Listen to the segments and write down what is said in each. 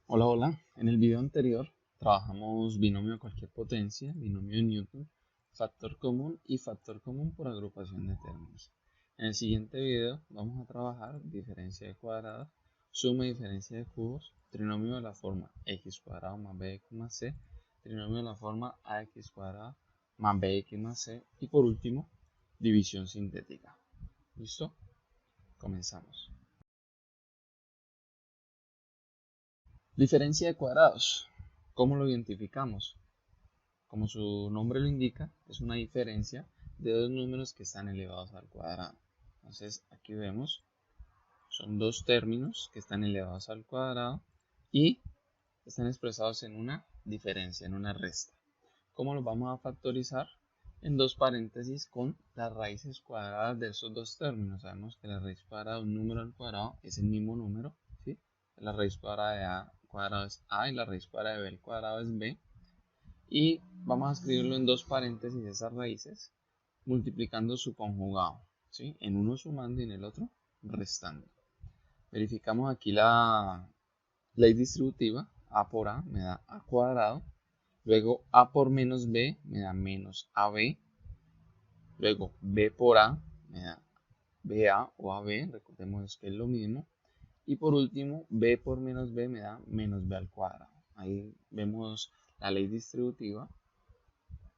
Hola, hola. En el video anterior trabajamos binomio a cualquier potencia, binomio de Newton, factor común y factor común por agrupación de términos. En el siguiente video vamos a trabajar diferencia de cuadrados, suma y diferencia de cubos, trinomio de la forma x cuadrado más bx más c, trinomio de la forma ax cuadrado más bx más c y por último división sintética. ¿Listo? Comenzamos. Diferencia de cuadrados. ¿Cómo lo identificamos? Como su nombre lo indica, es una diferencia de dos números que están elevados al cuadrado. Entonces aquí vemos, son dos términos que están elevados al cuadrado y están expresados en una diferencia, en una resta. ¿Cómo los vamos a factorizar? En dos paréntesis con las raíces cuadradas de esos dos términos. Sabemos que la raíz cuadrada de un número al cuadrado es el mismo número, ¿sí? La raíz cuadrada de a cuadrado es a y la raíz cuadrada de b al cuadrado es b. Y vamos a escribirlo en dos paréntesis esas raíces, multiplicando su conjugado, ¿sí? En uno sumando y en el otro restando. Verificamos aquí la ley distributiva. A por a me da a cuadrado. Luego a por menos b me da menos ab. Luego b por a me da ba o ab. Recordemos que es lo mismo. Y por último, b por menos b me da menos b al cuadrado. Ahí vemos la ley distributiva.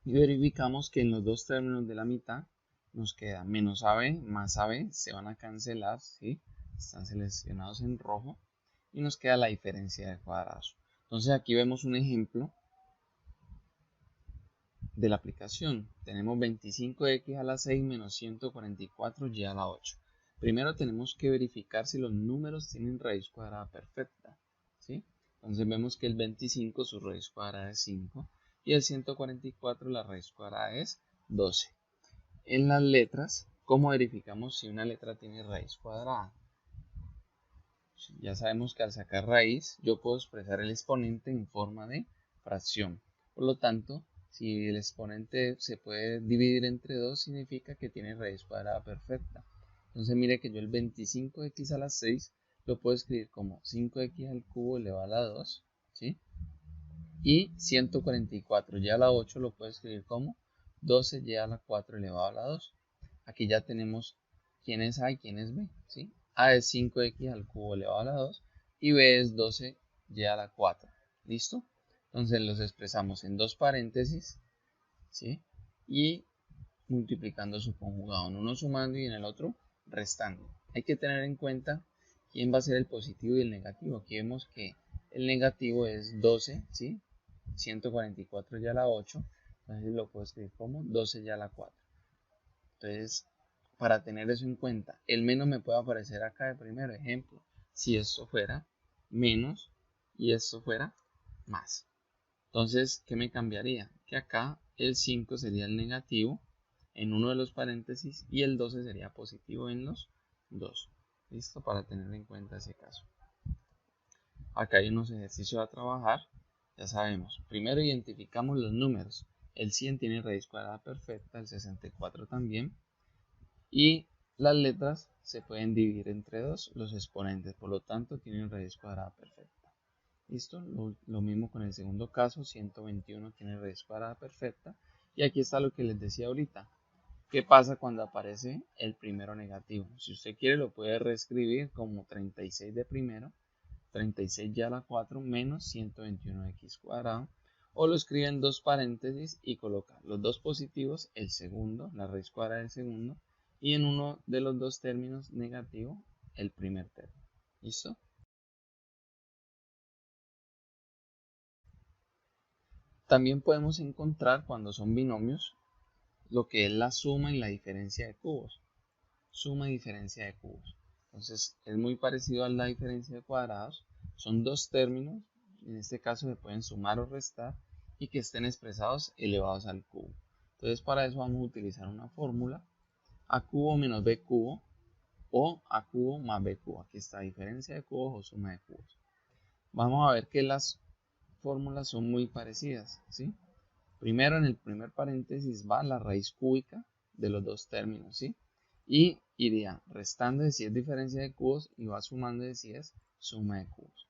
Y verificamos que en los dos términos de la mitad nos queda menos AB más AB, se van a cancelar, ¿sí? Están seleccionados en rojo y nos queda la diferencia de cuadrados. Entonces aquí vemos un ejemplo de la aplicación. Tenemos 25x a la 6 menos 144y a la 8. Primero tenemos que verificar si los números tienen raíz cuadrada perfecta, ¿sí? Entonces vemos que el 25 su raíz cuadrada es 5 y el 144 la raíz cuadrada es 12. En las letras, ¿cómo verificamos si una letra tiene raíz cuadrada? Ya sabemos que al sacar raíz yo puedo expresar el exponente en forma de fracción. Por lo tanto, si el exponente se puede dividir entre 2, significa que tiene raíz cuadrada perfecta. Entonces mire que yo el 25x a la 6 lo puedo escribir como 5x al cubo elevado a la 2, ¿sí? Y 144y a la 8 lo puedo escribir como 12y a la 4 elevado a la 2. Aquí ya tenemos quién es A y quién es B, ¿sí? A es 5x al cubo elevado a la 2 y B es 12y a la 4. ¿Listo? Entonces los expresamos en dos paréntesis, ¿sí? Y multiplicando su conjugado, en uno sumando y en el otro restando. Hay que tener en cuenta quién va a ser el positivo y el negativo. Aquí vemos que el negativo es 12, ¿sí? 144 ya a la 8, entonces lo puedo escribir como 12 ya a la 4. Entonces, para tener eso en cuenta, el menos me puede aparecer acá de primero ejemplo, si esto fuera menos y esto fuera más. Entonces, ¿qué me cambiaría? Que acá el 5 sería el negativo en uno de los paréntesis y el 12 sería positivo en los dos. ¿Listo? Para tener en cuenta ese caso. Acá hay unos ejercicios a trabajar. Ya sabemos, primero identificamos los números. El 100 tiene raíz cuadrada perfecta, el 64 también. Y las letras se pueden dividir entre dos, los exponentes, por lo tanto tienen raíz cuadrada perfecta. ¿Listo? Lo mismo con el segundo caso, 121 tiene raíz cuadrada perfecta. Y aquí está lo que les decía ahorita. ¿Qué pasa cuando aparece el primero negativo? Si usted quiere lo puede reescribir como 36 de primero, 36 ya a la 4 menos 121x cuadrado. O lo escribe en dos paréntesis y coloca los dos positivos, el segundo, la raíz cuadrada del segundo, y en uno de los dos términos negativo, el primer término. ¿Listo? También podemos encontrar cuando son binomios lo que es la suma y la diferencia de cubos. Suma y diferencia de cubos. Entonces es muy parecido a la diferencia de cuadrados. Son dos términos, en este caso se pueden sumar o restar y que estén expresados elevados al cubo. Entonces para eso vamos a utilizar una fórmula a cubo menos b cubo o a cubo más b cubo. Aquí está diferencia de cubos o suma de cubos. Vamos a ver que las fórmulas son muy parecidas, ¿sí? Primero en el primer paréntesis va la raíz cúbica de los dos términos, ¿sí? Y iría restando de si es diferencia de cubos y va sumando de si es suma de cubos.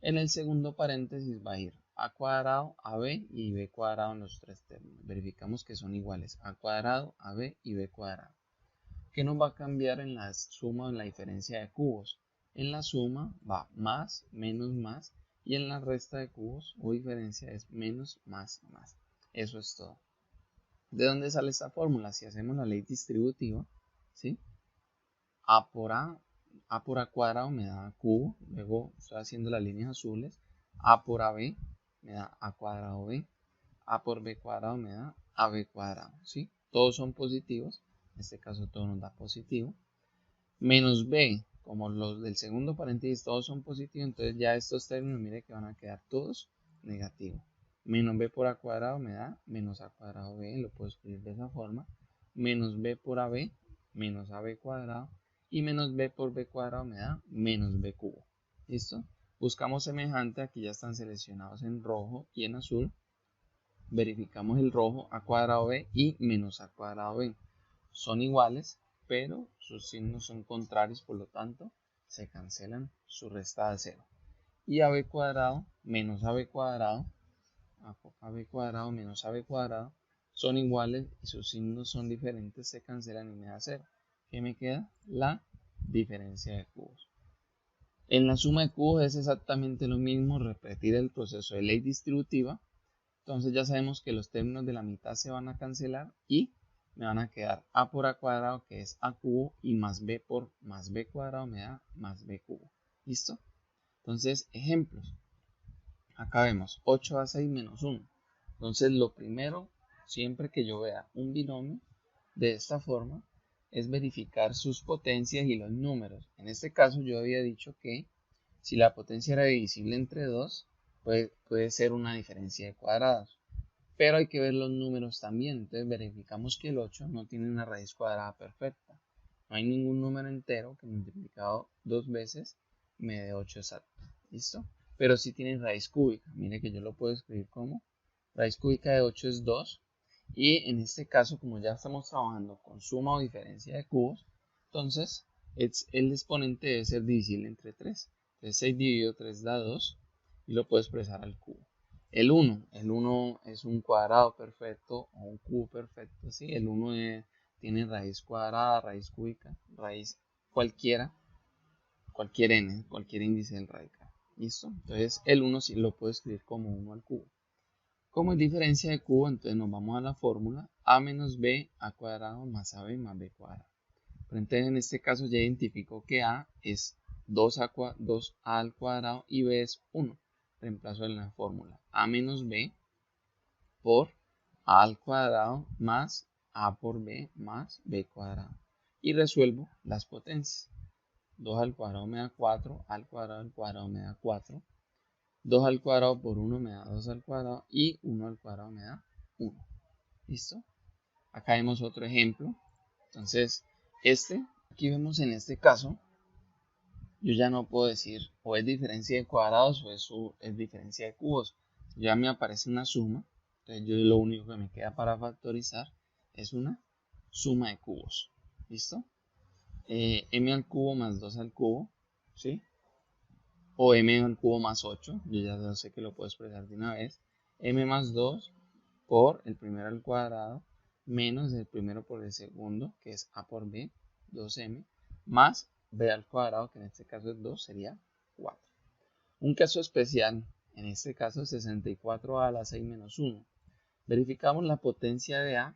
En el segundo paréntesis va a ir a cuadrado, ab y b cuadrado en los tres términos. Verificamos que son iguales, a cuadrado, ab y b cuadrado. ¿Qué nos va a cambiar en la suma o en la diferencia de cubos? En la suma va más, menos, y en la resta de cubos o diferencia es menos, más. Eso es todo. ¿De dónde sale esta fórmula? Si hacemos la ley distributiva, ¿sí? A por A cuadrado me da A cubo, luego estoy haciendo las líneas azules, A por AB me da A cuadrado B, A por B cuadrado me da AB cuadrado, ¿sí? Todos son positivos, en este caso todo nos da positivo, menos B, como los del segundo paréntesis todos son positivos, entonces ya estos términos, mire que van a quedar todos negativos. Menos B por A cuadrado me da menos A cuadrado B, lo puedo escribir de esa forma, menos B por AB, menos AB cuadrado, y menos B por B cuadrado me da menos B cubo. ¿Listo? Buscamos semejante, aquí ya están seleccionados en rojo y en azul. Verificamos el rojo, A cuadrado B y menos A cuadrado B. Son iguales, pero sus signos son contrarios, por lo tanto se cancelan, su resta de 0. Y AB cuadrado menos AB cuadrado, AB cuadrado menos AB cuadrado, son iguales y sus signos son diferentes, se cancelan y me da 0. ¿Qué me queda? La diferencia de cubos. En la suma de cubos es exactamente lo mismo, repetir el proceso de ley distributiva. Entonces ya sabemos que los términos de la mitad se van a cancelar y me van a quedar A por A cuadrado, que es A cubo, y más B por más B cuadrado me da más B cubo. ¿Listo? Entonces, ejemplos. Acá vemos 8A6 menos 1. Entonces, lo primero, siempre que yo vea un binomio de esta forma, es verificar sus potencias y los números. En este caso, yo había dicho que si la potencia era divisible entre 2, puede ser una diferencia de cuadrados. Pero hay que ver los números también. Entonces verificamos que el 8 no tiene una raíz cuadrada perfecta. No hay ningún número entero que multiplicado 2 veces me dé 8 exacto. ¿Listo? Pero sí tiene raíz cúbica. Mire que yo lo puedo escribir como raíz cúbica de 8 es 2. Y en este caso, como ya estamos trabajando con suma o diferencia de cubos, entonces el exponente debe ser divisible entre 3. Entonces 6 dividido 3 da 2 y lo puedo expresar al cubo. El 1 es un cuadrado perfecto o un cubo perfecto, ¿sí? El 1 tiene raíz cuadrada, raíz cúbica, raíz cualquiera, cualquier n, cualquier índice del radical. ¿Listo? Entonces el 1 sí lo puedo escribir como 1 al cubo. Como es diferencia de cubo, entonces nos vamos a la fórmula a menos b a cuadrado más ab más b cuadrado. Pero entonces en este caso ya identifico que a es 2a al cuadrado y b es 1. Reemplazo en la fórmula a menos b por a al cuadrado más a por b más b cuadrado. Y resuelvo las potencias. 2 al cuadrado me da 4, al cuadrado me da 4. 2 al cuadrado por 1 me da 2 al cuadrado y 1 al cuadrado me da 1. ¿Listo? Acá vemos otro ejemplo. Entonces, aquí vemos en este caso, yo ya no puedo decir o es diferencia de cuadrados o es diferencia de cubos. Ya me aparece una suma. Entonces, yo lo único que me queda para factorizar es una suma de cubos. ¿Listo? M al cubo más 2 al cubo. ¿Sí? O m al cubo más 8, yo ya sé que lo puedo expresar de una vez, m más 2 por el primero al cuadrado, menos el primero por el segundo, que es a por b, 2m, más b al cuadrado, que en este caso es 2, sería 4. Un caso especial, en este caso 64a a la 6 menos 1. Verificamos la potencia de a,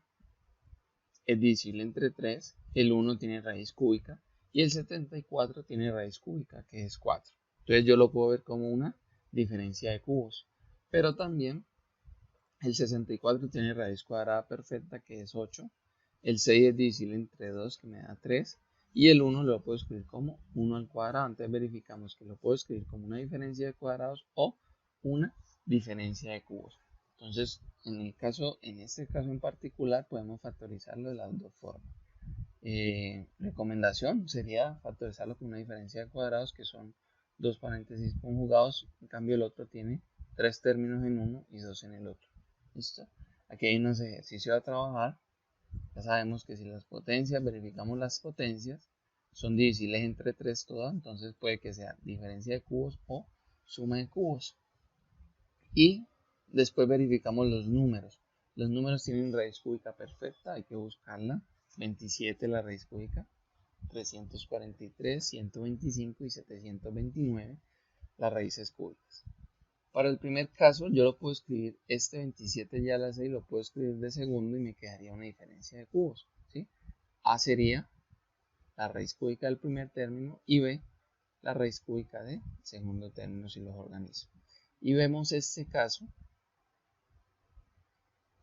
es divisible entre 3, el 1 tiene raíz cúbica, y el 74 tiene raíz cúbica, que es 4. Entonces yo lo puedo ver como una diferencia de cubos. Pero también el 64 tiene raíz cuadrada perfecta, que es 8. El 6 es divisible entre 2, que me da 3. Y el 1 lo puedo escribir como 1 al cuadrado. Entonces verificamos que lo puedo escribir como una diferencia de cuadrados o una diferencia de cubos. Entonces, en este caso en particular, podemos factorizarlo de las dos formas. Recomendación sería factorizarlo con una diferencia de cuadrados, que son dos paréntesis conjugados. En cambio, el otro tiene 3 términos en uno y 2 en el otro. ¿Listo? Aquí hay unos ejercicios a trabajar. Ya sabemos que si las potencias, verificamos las potencias, son divisibles entre 3 todas, entonces puede que sea diferencia de cubos o suma de cubos. Y después verificamos los números. Los números tienen raíz cúbica perfecta, hay que buscarla. 27 la raíz cúbica, 343, 125 y 729 las raíces cúbicas. Para el primer caso yo lo puedo escribir, este 27 ya a la 6 lo puedo escribir de segundo y me quedaría una diferencia de cubos, ¿sí? A sería la raíz cúbica del primer término y B la raíz cúbica del segundo término si los organizo. Y vemos este caso,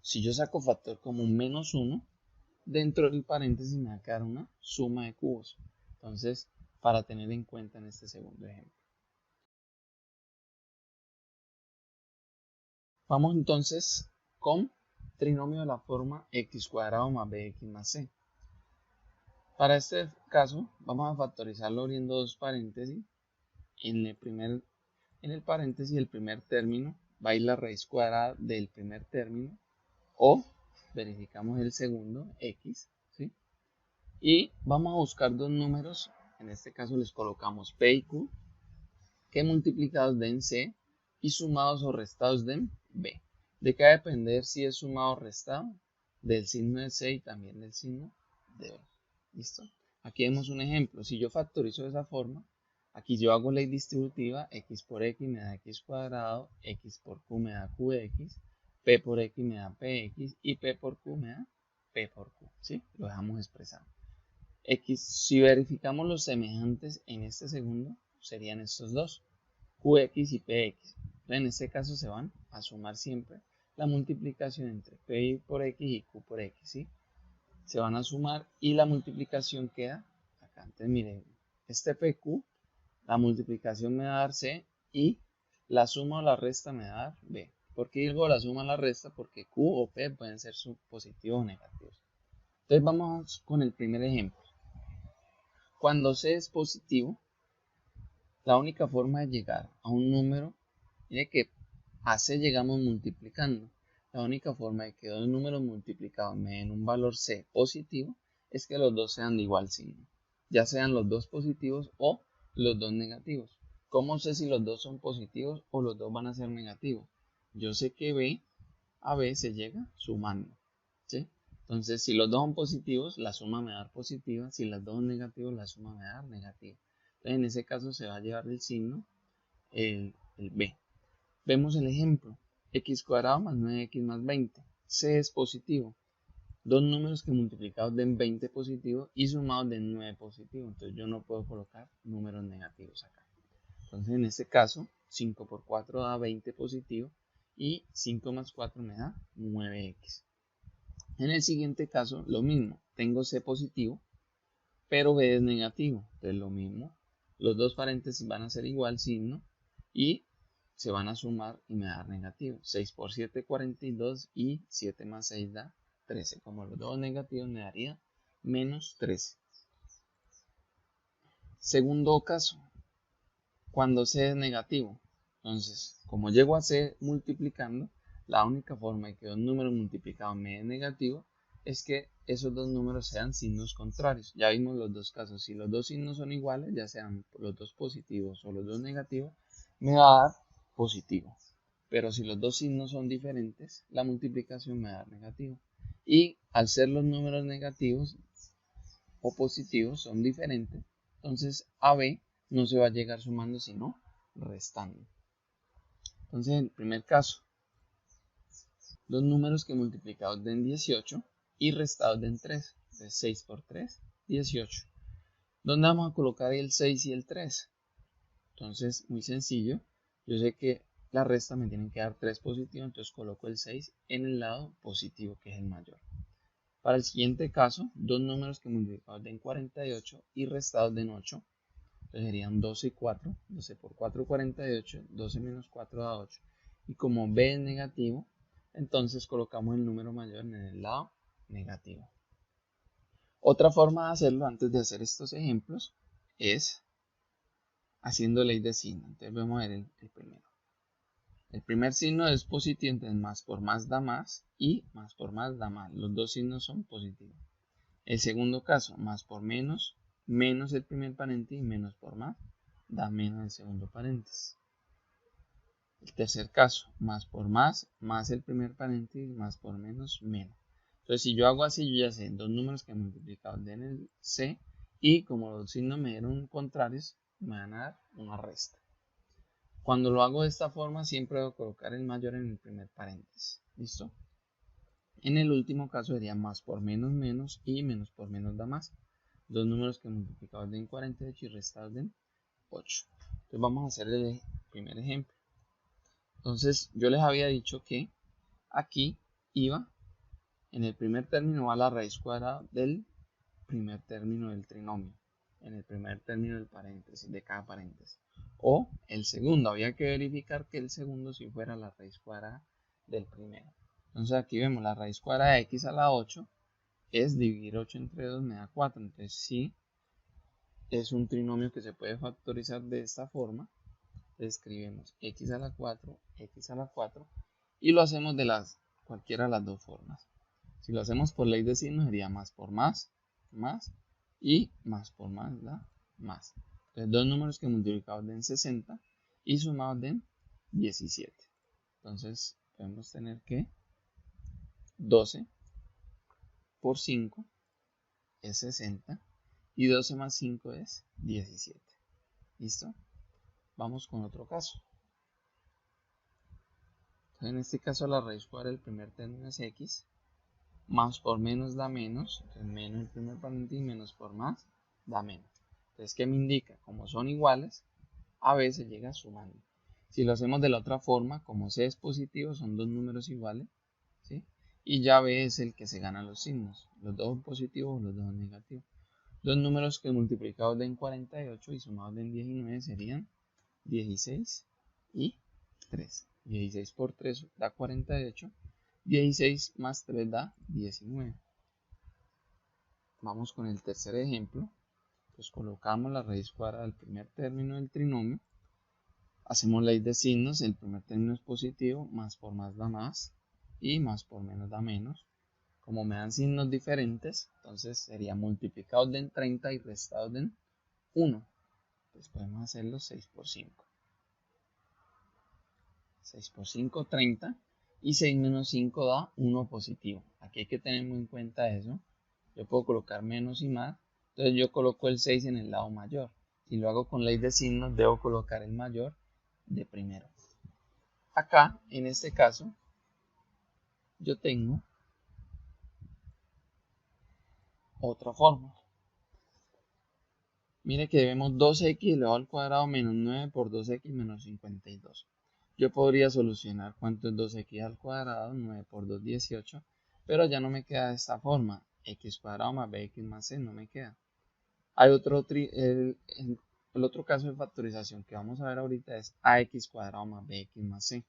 si yo saco factor como menos 1, dentro del paréntesis me va a quedar una suma de cubos. Entonces, para tener en cuenta en este segundo ejemplo. Vamos entonces con trinomio de la forma x cuadrado más bx más c. Para este caso, vamos a factorizarlo abriendo dos paréntesis. En el paréntesis del primer término va a ir la raíz cuadrada del primer término o verificamos el segundo, x, ¿sí? Y vamos a buscar dos números, en este caso les colocamos p y q, que multiplicados den c y sumados o restados den b. ¿De qué va a depender si es sumado o restado? Del signo de c y también del signo de b. ¿Listo? Aquí vemos un ejemplo. Si yo factorizo de esa forma, aquí yo hago ley distributiva, x por x me da x cuadrado, x por q me da qx, p por x me da px y p por q me da p por q. ¿Sí? Lo dejamos expresado. X, si verificamos los semejantes en este segundo, serían estos dos, qx y px. Entonces, en este caso se van a sumar siempre la multiplicación entre p por x y q por x, ¿sí? Se van a sumar y la multiplicación queda acá. Entonces, miren, este pq, la multiplicación me va a dar c y la suma o la resta me va a dar b. ¿Por qué digo la suma o la resta? Porque q o p pueden ser positivos o negativos. Entonces, vamos con el primer ejemplo. Cuando c es positivo, la única forma de llegar a un número, mire que a c llegamos multiplicando. La única forma de que dos números multiplicados me den un valor c positivo es que los dos sean de igual signo, ya sean los dos positivos o los dos negativos. ¿Cómo sé si los dos son positivos o los dos van a ser negativos? Yo sé que b a b se llega sumando, ¿sí? Entonces, si los dos son positivos, la suma me va a dar positiva. Si los dos son negativos, la suma me va a dar negativa. Entonces, en ese caso se va a llevar el signo, el b. Vemos el ejemplo. X cuadrado más 9x más 20. C es positivo. Dos números que multiplicados den 20 positivo y sumados den 9 positivo. Entonces, yo no puedo colocar números negativos acá. Entonces, en este caso, 5 por 4 da 20 positivo y 5 más 4 me da 9x. En el siguiente caso, lo mismo, tengo C positivo, pero B es negativo, entonces lo mismo, los dos paréntesis van a ser igual signo y se van a sumar y me da negativo. 6 por 7, 42 y 7 más 6 da 13. Como los dos negativos me daría menos 13. Segundo caso, cuando C es negativo. Entonces, como llego a C multiplicando, la única forma de que dos números multiplicados me den negativo es que esos dos números sean signos contrarios. Ya vimos los dos casos. Si los dos signos son iguales, ya sean los dos positivos o los dos negativos, me va a dar positivo. Pero si los dos signos son diferentes, la multiplicación me va a dar negativo. Y al ser los números negativos o positivos son diferentes, entonces AB no se va a llegar sumando sino restando. Entonces en el primer caso, dos números que multiplicados den 18 y restados den 3. Entonces 6 por 3, 18. ¿Dónde vamos a colocar el 6 y el 3? Entonces muy sencillo, yo sé que la resta me tienen que dar 3 positivo, entonces coloco el 6 en el lado positivo que es el mayor. Para el siguiente caso, dos números que multiplicados den 48 y restados den 8. Entonces serían 12 y 4. 12 por 4, 48. 12 menos 4 da 8. Y como b es negativo, entonces colocamos el número mayor en el lado negativo. Otra forma de hacerlo antes de hacer estos ejemplos es haciendo ley de signo. Entonces vamos a ver el primero. El primer signo es positivo, entonces más por más da más y más por más da más. Los dos signos son positivos. El segundo caso, más por menos, menos el primer paréntesis, menos por más, da menos el segundo paréntesis. El tercer caso, más por más el primer paréntesis, más por menos. Entonces, si yo hago así, yo ya sé dos números que multiplicados den el C, y como los signos me dieron contrarios, me van a dar una resta. Cuando lo hago de esta forma, siempre debo colocar el mayor en el primer paréntesis. ¿Listo? En el último caso sería más por menos y menos por menos da más. Dos números que multiplicados den 48 y restados den 8. Entonces vamos a hacer el primer ejemplo. Entonces yo les había dicho que aquí iba, en el primer término va la raíz cuadrada del primer término del trinomio, en el primer término del paréntesis, de cada paréntesis. O el segundo, había que verificar que el segundo si fuera la raíz cuadrada del primero. Entonces aquí vemos la raíz cuadrada de x a la 8 es dividir 8 entre 2 me da 4. Entonces sí es un trinomio que se puede factorizar de esta forma. Escribimos x a la 4 y lo hacemos de cualquiera de las dos formas. Si lo hacemos por ley de signos sería más por más y más por más da más. Entonces dos números que multiplicados den 60 y sumados den 17. Entonces podemos tener que 12 por 5 es 60 y 12 más 5 es 17. ¿Listo? Vamos con otro caso. Entonces, en este caso la raíz cuadrada del primer término es x, más por menos da menos, entonces menos el primer paréntesis, menos por más da menos. Entonces, ¿qué me indica? Como son iguales, a b se llega sumando. Si lo hacemos de la otra forma, como c es positivo, son dos números iguales, ¿sí? Y ya b es el que se gana los signos, los dos positivos o los dos negativos. Los números que multiplicados den 48 y sumados den 19 serían 16 y 3. 16 por 3 da 48. 16 más 3 da 19. Vamos con el tercer ejemplo. Pues colocamos la raíz cuadrada del primer término del trinomio. Hacemos ley de signos. El primer término es positivo. Más por más da más. Y más por menos da menos. Como me dan signos diferentes, entonces sería multiplicados den 30 y restados den 1. Pues podemos hacerlo 6 por 5. 6 por 5, 30. Y 6 menos 5 da 1 positivo. Aquí hay que tener muy en cuenta eso. Yo puedo colocar menos y más. Entonces yo coloco el 6 en el lado mayor. Si lo hago con ley de signos, debo colocar el mayor de primero. Acá, en este caso, yo tengo otra forma. Mire que debemos 2x elevado al cuadrado menos 9 por 2x menos 52. Yo podría solucionar cuánto es 2x al cuadrado, 9 por 2, 18, pero ya no me queda de esta forma. X cuadrado más bx más c no me queda. Hay el otro caso de factorización que vamos a ver ahorita es ax cuadrado más bx más c.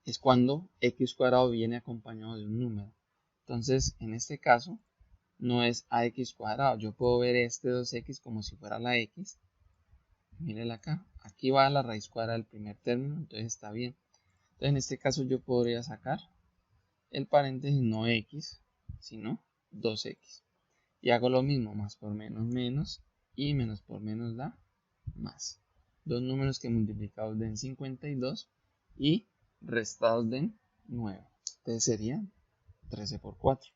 Es cuando x cuadrado viene acompañado de un número. Entonces, en este caso, no es ax cuadrado. Yo puedo ver este 2x como si fuera la x. Mírenla acá. Aquí va la raíz cuadrada del primer término, entonces está bien. Entonces, en este caso yo podría sacar el paréntesis no x, sino 2x. Y hago lo mismo, más por menos menos y menos por menos da más. Dos números que multiplicados den 52 y restados den 9. Entonces sería 13 por 4.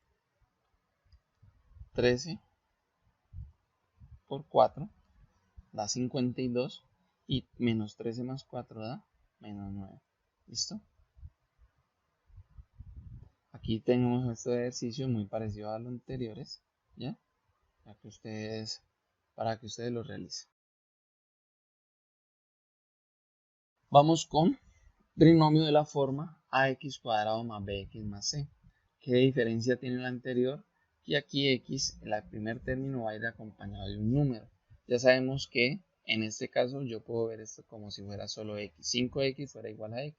13 por 4 da 52 y menos 13 más 4 da menos 9. ¿Listo? Aquí tenemos este ejercicio muy parecido a los anteriores, ¿ya? Para que ustedes lo realicen. Vamos con trinomio de la forma ax cuadrado más bx más c. ¿Qué diferencia tiene el anterior? Y aquí x, el primer término va a ir acompañado de un número. Ya sabemos que en este caso yo puedo ver esto como si fuera solo x. 5x fuera igual a x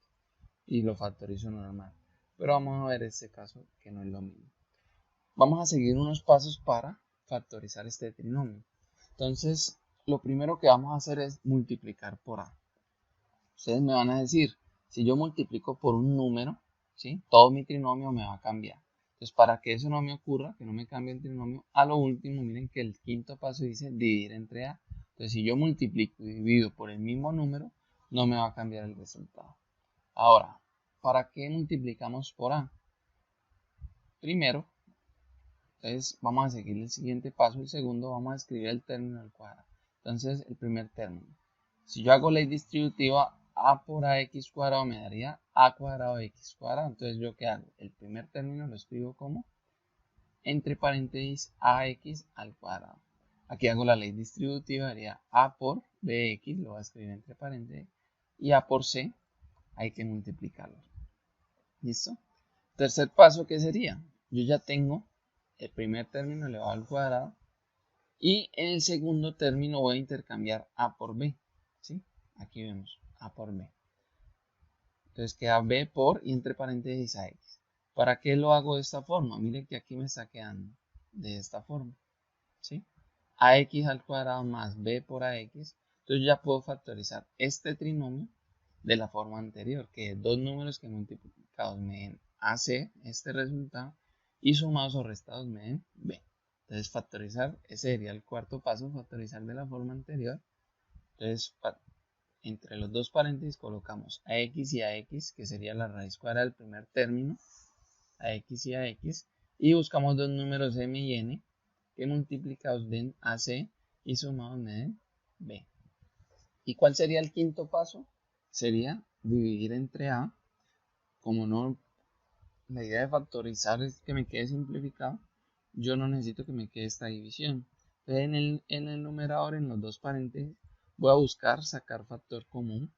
y lo factorizo normal. Pero vamos a ver este caso que no es lo mismo. Vamos a seguir unos pasos para factorizar este trinomio. Entonces, lo primero que vamos a hacer es multiplicar por a. Ustedes me van a decir, si yo multiplico por un número, ¿sí? Todo mi trinomio me va a cambiar. Entonces, para que eso no me ocurra, que no me cambie el trinomio, a lo último, miren que el quinto paso dice dividir entre a. Entonces, si yo multiplico y divido por el mismo número, no me va a cambiar el resultado. Ahora, ¿para qué multiplicamos por a? Primero, entonces vamos a seguir el siguiente paso. El segundo, vamos a escribir el término al cuadrado. Entonces, el primer término. Si yo hago ley distributiva, a por ax cuadrado me daría a cuadrado de x cuadrado. Entonces, ¿yo qué hago? El primer término lo escribo como entre paréntesis ax al cuadrado. Aquí hago la ley distributiva, daría a por bx, lo voy a escribir entre paréntesis, y a por c hay que multiplicarlo. ¿Listo? Tercer paso, ¿qué sería? Yo ya tengo el primer término elevado al cuadrado y en el segundo término voy a intercambiar a por b. ¿Sí? Aquí vemos a por b. Entonces queda b por y entre paréntesis ax. ¿Para qué lo hago de esta forma? Mire que aquí me está quedando de esta forma. ¿Sí? Ax al cuadrado más b por ax. Entonces ya puedo factorizar este trinomio de la forma anterior, que dos números que multiplicados me den AC, este resultado, y sumados o restados me den B. Entonces factorizar, ese sería el cuarto paso, factorizar de la forma anterior. Entonces entre los dos paréntesis colocamos AX y AX, que sería la raíz cuadrada del primer término, AX y AX, y buscamos dos números M y N, que multiplicados den AC y sumados me den B. ¿Y cuál sería el quinto paso? Sería dividir entre A. Como no, la idea de factorizar es que me quede simplificado, yo no necesito que me quede esta división. Entonces en el numerador, en los dos paréntesis, voy a buscar sacar factor común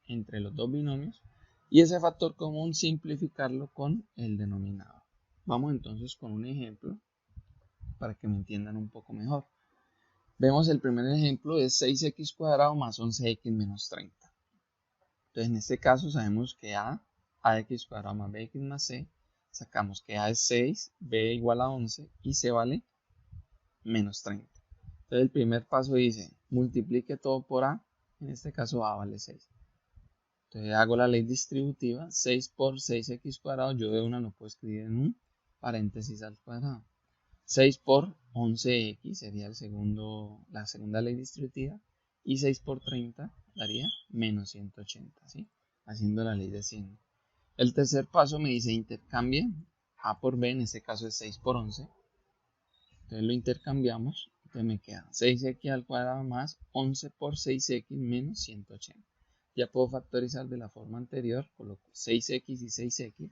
entre los dos binomios y ese factor común simplificarlo con el denominador. Vamos entonces con un ejemplo para que me entiendan un poco mejor. Vemos el primer ejemplo es 6x cuadrado más 11x menos 30. Entonces en este caso sabemos que ax cuadrado más bx más c, sacamos que a es 6, b igual a 11 y c vale menos 30. Entonces el primer paso dice, multiplique todo por a, en este caso a vale 6. Entonces hago la ley distributiva, 6 por 6x cuadrado, yo de una lo puedo escribir en un paréntesis al cuadrado. 6 por 11x sería la segunda ley distributiva, y 6 por 30 daría menos 180, ¿sí? Haciendo la ley de 100. El tercer paso me dice intercambie a por b, en este caso es 6 por 11. Entonces lo intercambiamos, entonces me queda 6x al cuadrado más 11 por 6x menos 180. Ya puedo factorizar de la forma anterior, coloco 6x y 6x,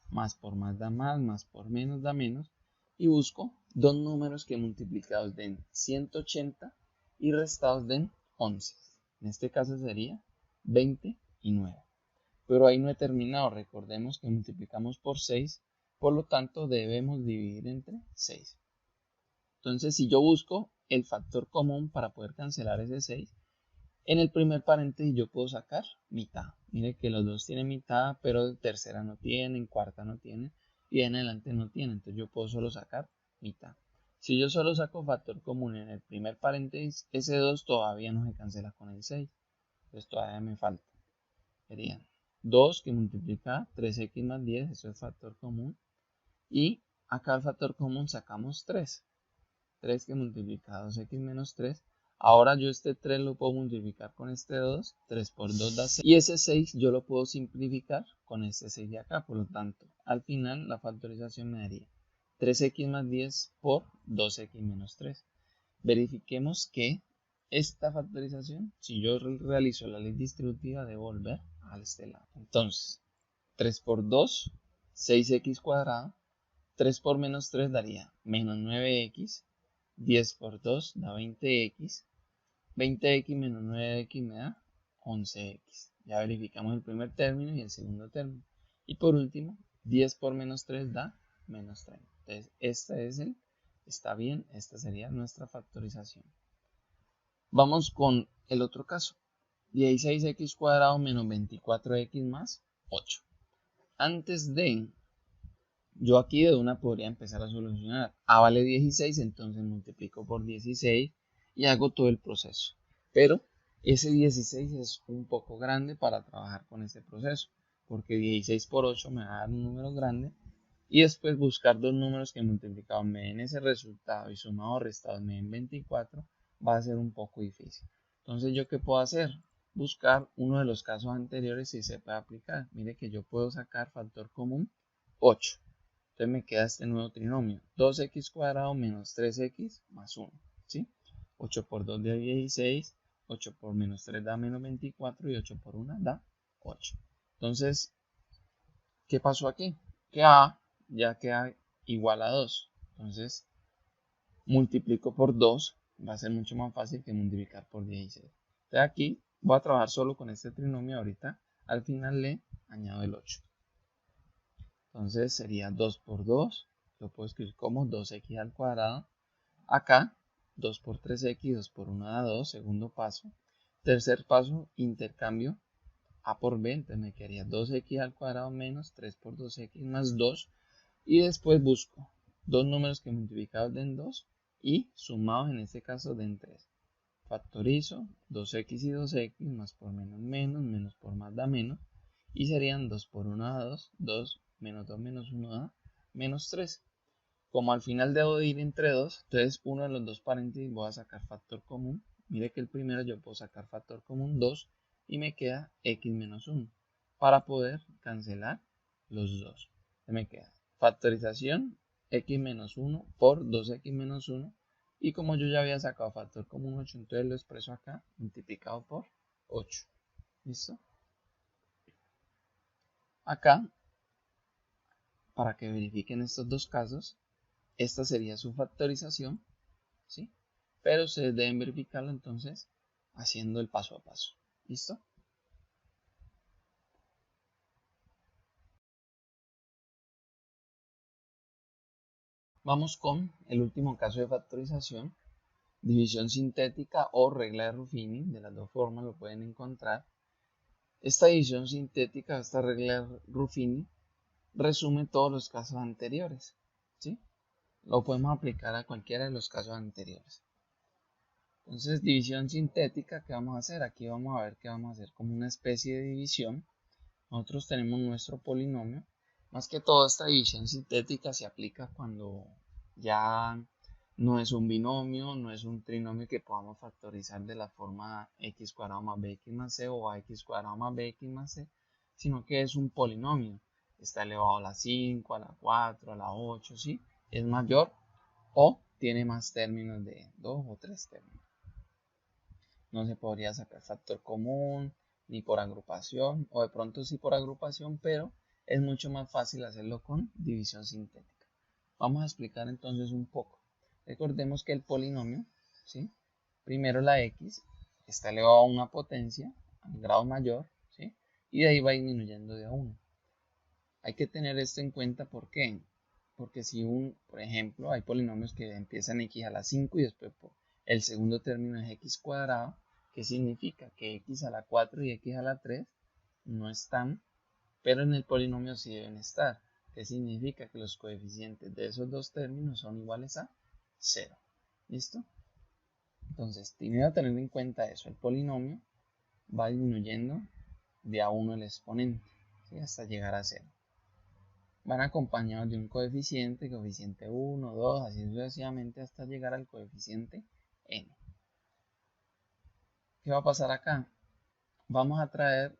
más por más da más por menos da menos, y busco dos números que multiplicados den 180 y restados den 11. En este caso sería 20 y 9. Pero ahí no he terminado, recordemos que multiplicamos por 6, por lo tanto debemos dividir entre 6. Entonces si yo busco el factor común para poder cancelar ese 6, en el primer paréntesis yo puedo sacar mitad. Mire que los dos tienen mitad, pero tercera no tienen, cuarta no tienen y en adelante no tienen. Entonces yo puedo solo sacar mitad. Si yo solo saco factor común en el primer paréntesis, ese 2 todavía no se cancela con el 6. Entonces todavía me falta. Serían 2 que multiplica 3x más 10, eso es factor común. Y acá el factor común sacamos 3. 3 que multiplica 2x menos 3. Ahora yo este 3 lo puedo multiplicar con este 2, 3 por 2 da 6. Y ese 6 yo lo puedo simplificar con este 6 de acá. Por lo tanto, al final la factorización me daría 3x más 10 por 2x menos 3. Verifiquemos que esta factorización, si yo realizo la ley distributiva, debo volver a este lado. Entonces, 3 por 2, 6x cuadrado. 3 por menos 3 daría menos 9x. 10 por 2 da 20x. 20x menos 9x me da 11x. Ya verificamos el primer término y el segundo término. Y por último, 10 por menos 3 da menos 30. Entonces, está bien, esta sería nuestra factorización. Vamos con el otro caso. 16x cuadrado menos 24x más 8. Antes de, yo aquí de una podría empezar a solucionar. A vale 16, entonces multiplico por 16 y hago todo el proceso. Pero ese 16 es un poco grande para trabajar con ese proceso, porque 16 por 8 me va a dar un número grande y después buscar dos números que multiplicados me den ese resultado y sumados o restados me den 24 va a ser un poco difícil. Entonces, ¿yo qué puedo hacer? buscar uno de los casos anteriores si se puede aplicar. Mire que yo puedo sacar factor común 8. Entonces me queda este nuevo trinomio. 2x cuadrado menos 3x más 1. ¿Sí? 8 por 2 da 16. 8 por menos 3 da menos 24. Y 8 por 1 da 8. Entonces, ¿qué pasó aquí? Que a ya queda igual a 2. Entonces, multiplico por 2. Va a ser mucho más fácil que multiplicar por 16. Entonces aquí voy a trabajar solo con este trinomio ahorita. Al final le añado el 8. Entonces sería 2 por 2. Lo puedo escribir como 2x al cuadrado. Acá 2 por 3x, 2 por 1 da 2. Segundo paso. Tercer paso, intercambio a por b. Entonces me quedaría 2x al cuadrado menos 3 por 2x más 2. Y después busco dos números que multiplicados den 2 y sumados en este caso den 3. Factorizo 2x y 2x, más por menos menos, menos por más da menos. Y serían 2 por 1 da 2, 2 menos 2 menos 1 da menos 3. Como al final debo de ir entre 2, entonces uno de los dos paréntesis voy a sacar factor común. Mire que el primero yo puedo sacar factor común 2 y me queda x menos 1 para poder cancelar los dos. Me queda factorización x menos 1 por 2x menos 1. Y como yo ya había sacado factor común 8, entonces lo expreso acá multiplicado por 8. ¿Listo? Acá, para que verifiquen estos dos casos, esta sería su factorización, ¿sí? Pero ustedes deben verificarlo entonces haciendo el paso a paso. ¿Listo? Vamos con el último caso de factorización, división sintética o regla de Ruffini. De las dos formas lo pueden encontrar. Esta división sintética, esta regla de Ruffini, resume todos los casos anteriores, ¿sí? Lo podemos aplicar a cualquiera de los casos anteriores. Entonces, división sintética, ¿qué vamos a hacer? Aquí vamos a ver que vamos a hacer como una especie de división. Nosotros tenemos nuestro polinomio. Más que todo, esta división sintética se aplica cuando ya no es un binomio, no es un trinomio que podamos factorizar de la forma x cuadrado más bx más c o ax cuadrado más bx más c, sino que es un polinomio. Está elevado a la 5, a la 4, a la 8, ¿sí? Es mayor o tiene más términos de 2 o 3 términos. No se podría sacar factor común ni por agrupación, o de pronto sí por agrupación, pero es mucho más fácil hacerlo con división sintética. Vamos a explicar entonces un poco. Recordemos que el polinomio, ¿sí? Primero la x está elevado a una potencia, al grado mayor, ¿sí? Y de ahí va disminuyendo de a 1. Hay que tener esto en cuenta, ¿por qué? Porque si por ejemplo, hay polinomios que empiezan x a la 5 y después el segundo término es x cuadrado, ¿qué significa? Que x a la 4 y x a la 3 no están, pero en el polinomio sí deben estar. ¿Qué significa? Que los coeficientes de esos dos términos son iguales a 0. ¿Listo? Entonces, tiene que tener en cuenta eso. El polinomio va disminuyendo de a 1 el exponente, ¿sí? Hasta llegar a 0. Van acompañados de un coeficiente 1, 2, así sucesivamente hasta llegar al coeficiente n. ¿Qué va a pasar acá? Vamos a traer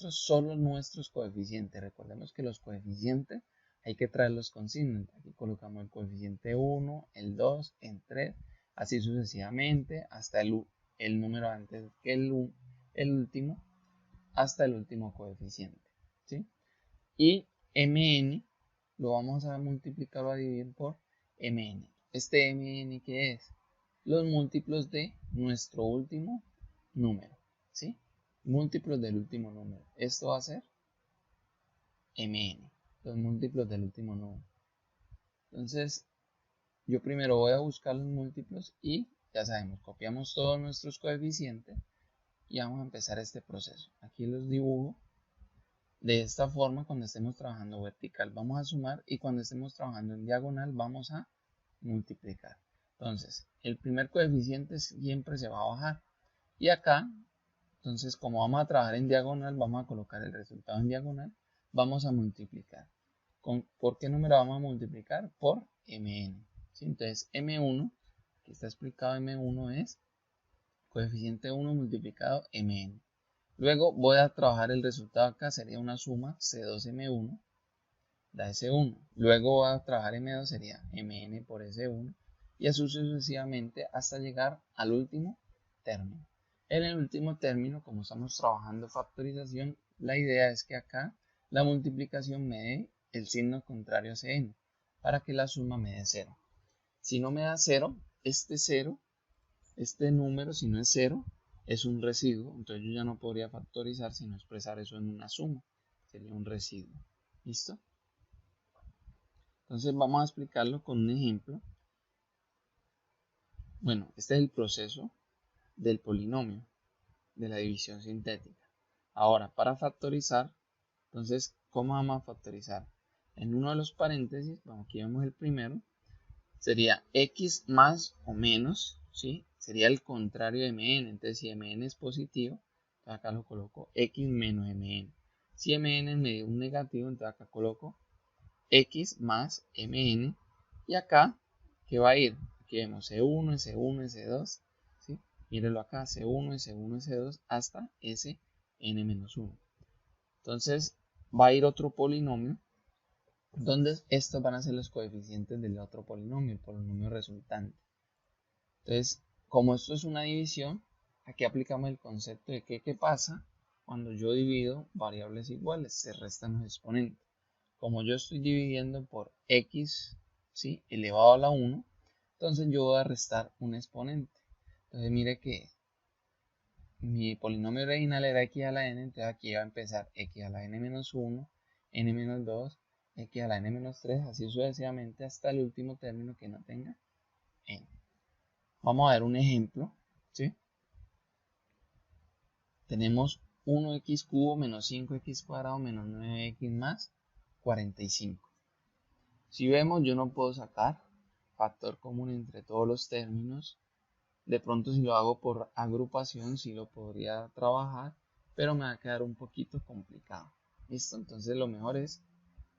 solo nuestros coeficientes. Recordemos que los coeficientes hay que traerlos con signo. Aquí colocamos el coeficiente 1, el 2, el 3, así sucesivamente hasta el número antes que el último, hasta el último coeficiente, ¿sí? Y mn lo vamos a multiplicar o a dividir por mn. ¿Este mn qué es? Los múltiplos de nuestro último número, ¿sí? Múltiplos del último número. Esto va a ser mn, los múltiplos del último número. Entonces, yo primero voy a buscar los múltiplos y ya sabemos, copiamos todos nuestros coeficientes y vamos a empezar este proceso. Aquí los dibujo. De esta forma, cuando estemos trabajando vertical vamos a sumar y cuando estemos trabajando en diagonal vamos a multiplicar. Entonces, el primer coeficiente siempre se va a bajar. Y acá, entonces como vamos a trabajar en diagonal, vamos a colocar el resultado en diagonal, vamos a multiplicar. ¿Por qué número vamos a multiplicar? Por mn. ¿Sí? Entonces, m1, aquí está explicado, m1 es coeficiente 1 multiplicado mn. Luego voy a trabajar el resultado acá, sería una suma C2M1 da S1. Luego voy a trabajar M2, sería Mn por S1 y así sucesivamente hasta llegar al último término. En el último término, como estamos trabajando factorización, la idea es que acá la multiplicación me dé el signo contrario a Cn para que la suma me dé 0. Si no me da 0, este número, si no es 0, es un residuo. Entonces yo ya no podría factorizar sino expresar eso en una suma. Sería un residuo. ¿Listo? Entonces vamos a explicarlo con un ejemplo. Bueno, este es el proceso del polinomio, de la división sintética. Ahora, para factorizar, entonces, ¿cómo vamos a factorizar? En uno de los paréntesis, bueno, aquí vemos el primero, sería x más o menos, ¿sí? Sería el contrario de mn. Entonces, si mn es positivo, acá lo coloco x menos mn. Si mn me dio un negativo, entonces acá coloco x más mn. Y acá, ¿qué va a ir? Aquí vemos C1, S1, S2, ¿sí? Mírenlo acá, C1, S1, S2 hasta Sn-1. Entonces, va a ir otro polinomio donde estos van a ser los coeficientes del otro polinomio, el polinomio resultante. Entonces, como esto es una división, aquí aplicamos el concepto de que qué pasa cuando yo divido variables iguales, se restan los exponentes. Como yo estoy dividiendo por x, ¿sí?, elevado a la 1, entonces yo voy a restar un exponente. Entonces mire que mi polinomio original era x a la n, entonces aquí va a empezar x a la n menos 1, n menos 2, x a la n menos 3, así sucesivamente hasta el último término que no tenga n. Vamos a ver un ejemplo, ¿sí? Tenemos 1x cubo menos 5x cuadrado menos 9x más 45. Si vemos, yo no puedo sacar factor común entre todos los términos. De pronto si lo hago por agrupación sí lo podría trabajar, pero me va a quedar un poquito complicado. ¿Listo? Entonces lo mejor es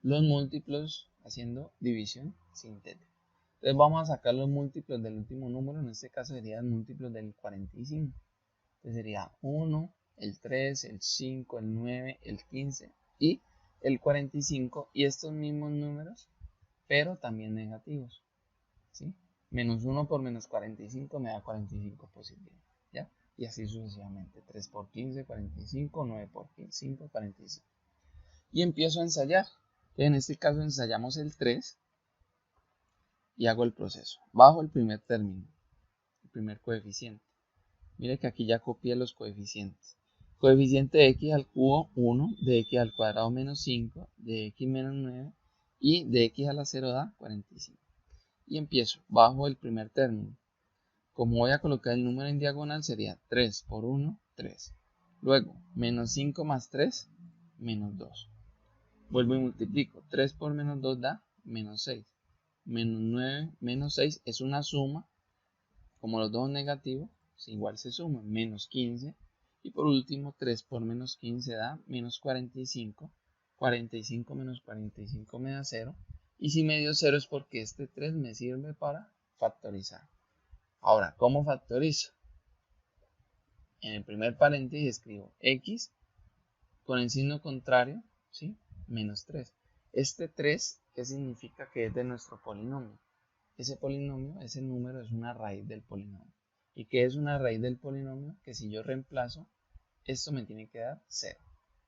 los múltiplos haciendo división sintética. Entonces vamos a sacar los múltiplos del último número, en este caso serían múltiplos del 45. Entonces sería 1, el 3, el 5, el 9, el 15 y el 45, y estos mismos números, pero también negativos, ¿sí? Menos 1 por menos 45 me da 45 positivo, ¿ya? Y así sucesivamente. 3 por 15, 45, 9 por 5, 45. Y empiezo a ensayar. En este caso ensayamos el 3 y hago el proceso. Bajo el primer término, el primer coeficiente. Mire que aquí ya copié los coeficientes. Coeficiente de x al cubo 1, de x al cuadrado menos 5, de x menos 9 y de x a la 0 da 45. Y empiezo bajo el primer término. Como voy a colocar el número en diagonal sería 3 por 1, 3. Luego, menos 5 más 3, menos 2. Vuelvo y multiplico. 3 por menos 2 da menos 6. Menos 9, menos 6 es una suma. Como los dos son negativos, igual se suman. Menos 15. Y por último, 3 por menos 15 da menos 45. 45 menos 45 me da 0. Y si me dio 0 es porque este 3 me sirve para factorizar. Ahora, ¿cómo factorizo? En el primer paréntesis escribo x con el signo contrario, ¿sí? Menos 3. Este 3, ¿qué significa? Que es de nuestro polinomio. Ese polinomio, ese número es una raíz del polinomio. ¿Y qué es una raíz del polinomio? Que si yo reemplazo, esto me tiene que dar 0.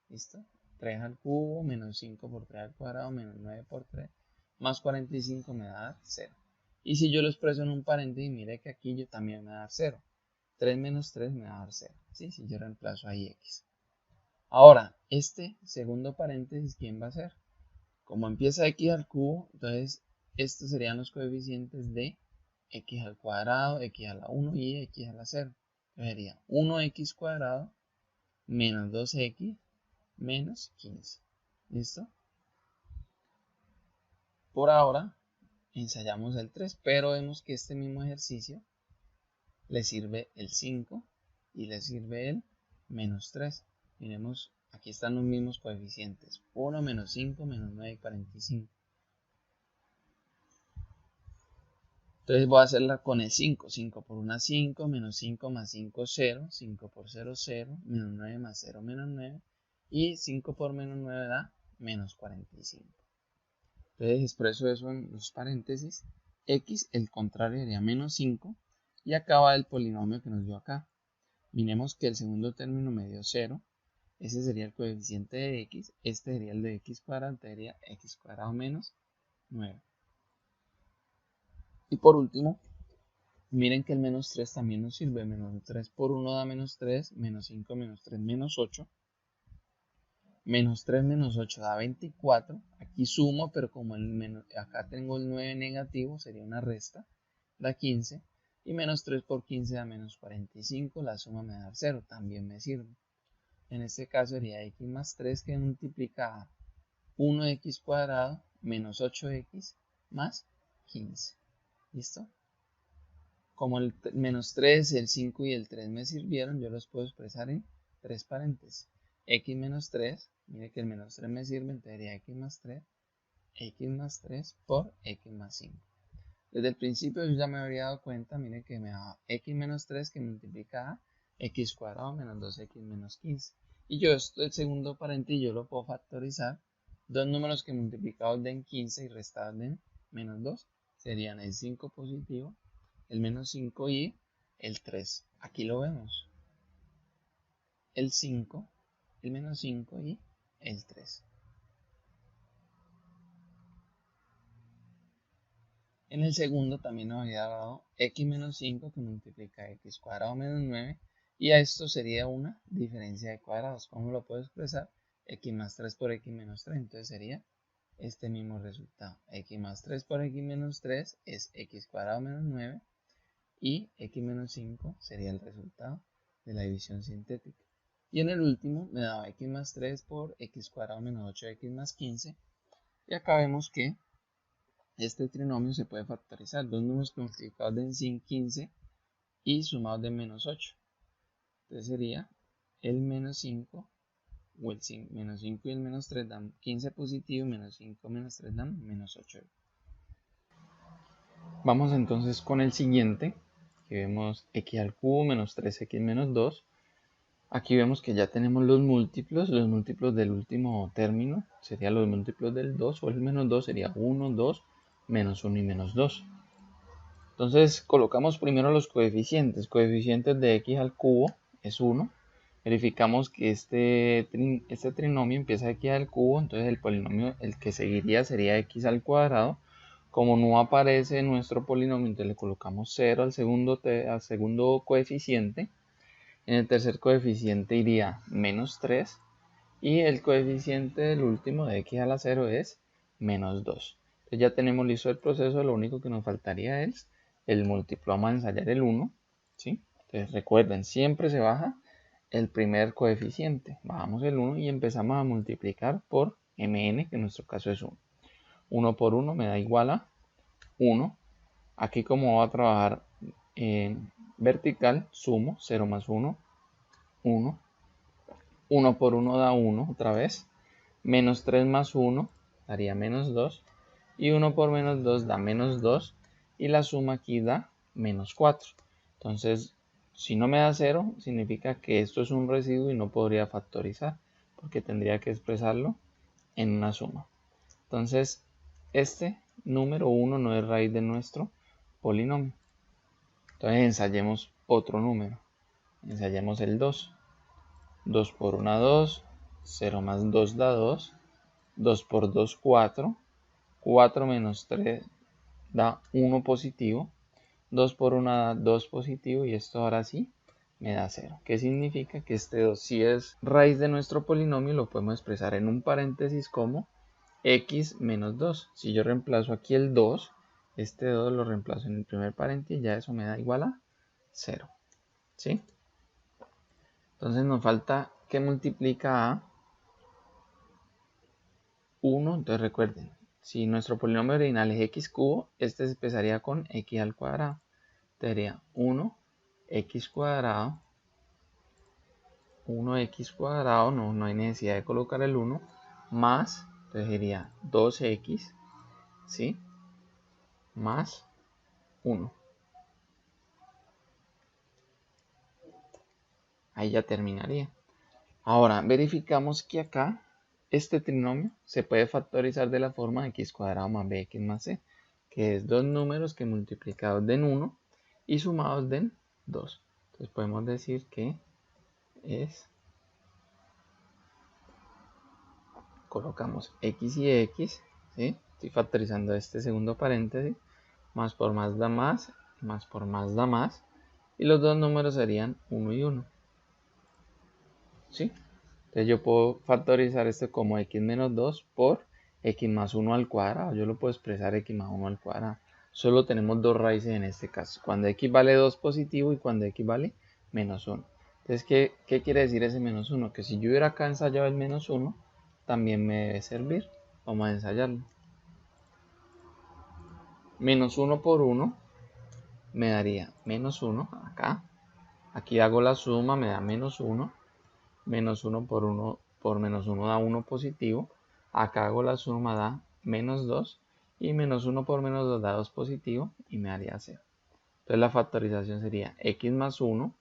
¿Listo? 3 al cubo menos 5 por 3 al cuadrado menos 9 por 3 más 45 me va a dar 0. Y si yo lo expreso en un paréntesis, mire que aquí yo también me va a dar 0. 3 menos 3 me va a dar 0. ¿Sí? Si yo reemplazo ahí x. Ahora, este segundo paréntesis, ¿quién va a ser? Como empieza x al cubo, entonces estos serían los coeficientes de x al cuadrado, x a la 1 y x a la 0. Entonces sería 1x cuadrado menos 2x menos 15. ¿Listo? Por ahora ensayamos el 3, pero vemos que este mismo ejercicio le sirve el 5 y le sirve el menos 3. Miremos, aquí están los mismos coeficientes. 1 menos 5 menos 9 y 45. Entonces voy a hacerla con el 5. 5 por 1, 5, menos 5 más 5, 0. 5 por 0, 0. Menos 9 más 0, menos 9. Y 5 por menos 9 da menos 45. Entonces expreso eso en los paréntesis. X, el contrario sería menos 5. Y acá va el polinomio que nos dio acá. Miremos que el segundo término me dio 0. Ese sería el coeficiente de x. Este sería el de x cuadrado. Entonces sería x cuadrado menos 9. Y por último, miren que el menos 3 también nos sirve. Menos 3 por 1 da menos 3. Menos 5 menos 3 menos 8. Menos 3 menos 8 da 24. Aquí sumo, pero como acá tengo el 9 negativo, sería una resta. Da 15. Y menos 3 por 15 da menos 45. La suma me da 0. También me sirve. En este caso sería x más 3 que multiplica a 1x cuadrado menos 8x más 15. ¿Listo? Como el menos 3, el 5 y el 3 me sirvieron, yo los puedo expresar en 3 paréntesis. X menos 3, mire que el menos 3 me sirve, entonces sería x más 3 por x más 5. Desde el principio yo ya me habría dado cuenta, mire que me da x menos 3 que multiplica a x cuadrado menos 2x menos 15. Y yo el segundo paréntesis yo lo puedo factorizar. Dos números que multiplicados den 15 y restados den menos 2 serían el 5 positivo, el menos 5 y el 3. Aquí lo vemos. El 5, el menos 5 y el 3. En el segundo también nos había dado x menos 5 que multiplica x cuadrado menos 9. Y a esto sería una diferencia de cuadrados. ¿Cómo lo puedo expresar? X más 3 por x menos 3. Entonces sería este mismo resultado. X más 3 por x menos 3 es x cuadrado menos 9. Y x menos 5 sería el resultado de la división sintética. Y en el último me daba x más 3 por x cuadrado menos 8x más 15. Y acá vemos que este trinomio se puede factorizar. Dos números multiplicados den 15 y sumados de menos 8. Entonces sería el menos 5 o el menos 5 y el menos 3 dan 15 positivo y menos 5 menos 3 dan menos 8. Vamos entonces con el siguiente, que vemos x al cubo menos 3x menos 2. Aquí vemos que ya tenemos los múltiplos del último término, serían los múltiplos del 2, o el menos 2 sería 1, 2, menos 1 y menos 2. Entonces colocamos primero los coeficientes. Coeficientes de x al cubo es 1. Verificamos que este trinomio empieza aquí al cubo, entonces el polinomio, el que seguiría sería x al cuadrado. Como no aparece nuestro polinomio, entonces le colocamos 0 al segundo coeficiente. En el tercer coeficiente iría menos 3 y el coeficiente del último de x a la 0 es menos 2. Entonces ya tenemos listo el proceso, lo único que nos faltaría es el múltiplo. Vamos a ensayar el 1, ¿sí? Entonces recuerden, siempre se baja el primer coeficiente. Bajamos el 1 y empezamos a multiplicar por mn, que en nuestro caso es 1. 1 por 1 me da igual a 1. Aquí como va a trabajar en vertical, sumo 0 más 1, 1. 1 por 1 da 1 otra vez. Menos 3 más 1 daría menos 2. Y 1 por menos 2 da menos 2. Y la suma aquí da menos 4. Entonces, si no me da 0, significa que esto es un residuo y no podría factorizar, porque tendría que expresarlo en una suma. Entonces, este número 1 no es raíz de nuestro polinomio. Entonces ensayemos otro número. Ensayemos el 2. 2 por 1 da 2. 0 más 2 da 2. 2 por 2, 4. 4 menos 3 da 1 positivo. 2 por 1 da 2 positivo. Y esto ahora sí me da 0. ¿Qué significa? Que este 2, si es raíz de nuestro polinomio, lo podemos expresar en un paréntesis como x menos 2. Si yo reemplazo aquí el 2, este 2 lo reemplazo en el primer paréntesis, ya eso me da igual a 0. ¿Sí? Entonces nos falta que multiplica a 1. Entonces recuerden, si nuestro polinomio original es x cubo, este se empezaría con x al cuadrado. Sería 1x cuadrado. 1x cuadrado, no hay necesidad de colocar el 1, más, entonces sería 2x, ¿sí? Más 1. Ahí ya terminaría. Ahora verificamos que acá este trinomio se puede factorizar de la forma x cuadrado más bx más c, que es dos números que multiplicados den 1 y sumados den 2. Entonces podemos decir que es, colocamos x y x, ¿sí? Estoy factorizando este segundo paréntesis, más por más da más, más por más da más, y los dos números serían 1 y 1. ¿Sí? Entonces yo puedo factorizar esto como x menos 2 por x más 1 al cuadrado. Yo lo puedo expresar x más 1 al cuadrado. Solo tenemos dos raíces en este caso. Cuando x vale 2 positivo y cuando x vale menos 1. Entonces, ¿qué quiere decir ese menos 1? Que si yo hubiera acá ensayado el menos 1, también me debe servir. Vamos a ensayarlo. Menos 1 por 1 me daría menos 1 acá. Aquí hago la suma, me da menos 1. Menos 1 por menos 1 da 1 positivo. Acá hago la suma, da menos 2. Y menos 1 por menos 2 da 2 positivo y me daría 0. Entonces la factorización sería x más 1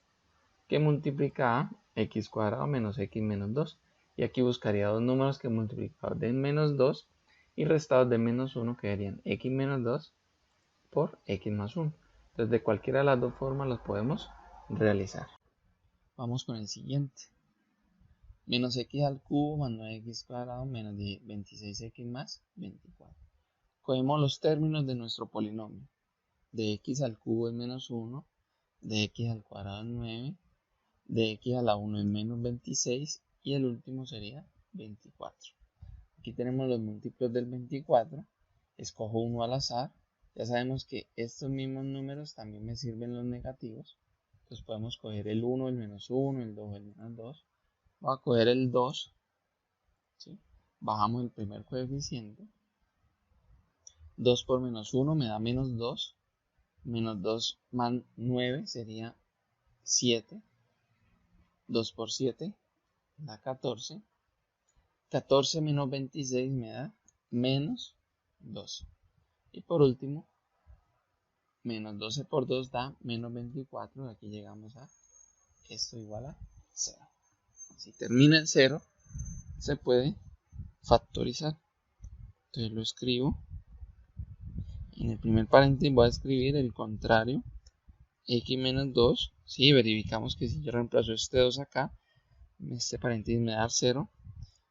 que multiplica a x cuadrado menos x menos 2. Y aquí buscaría dos números que multiplicados den menos 2 y restados de menos 1 quedarían x menos 2 por x más 1. Entonces de cualquiera de las dos formas los podemos realizar. Vamos con el siguiente. Menos x al cubo más 9x cuadrado menos 26x más 24. Cogemos los términos de nuestro polinomio. De x al cubo es menos 1, de x al cuadrado es 9, de x a la 1 es menos 26 y el último sería 24. Aquí tenemos los múltiplos del 24. Escojo uno al azar. Ya sabemos que estos mismos números también me sirven los negativos. Entonces podemos coger el 1, el menos 1, el 2, el menos 2. Voy a coger el 2. ¿Sí? Bajamos el primer coeficiente. 2 por menos 1 me da menos 2. Menos 2 más 9 sería 7. 2 por 7 da 14. 14 menos 26 me da menos 12. Y por último, menos 12 por 2 da menos 24. Aquí llegamos a esto igual a 0. Si termina en 0, se puede factorizar. Entonces lo escribo. En el primer paréntesis voy a escribir el contrario. X menos 2. Si verificamos que si yo reemplazo este 2 acá, este paréntesis me da 0.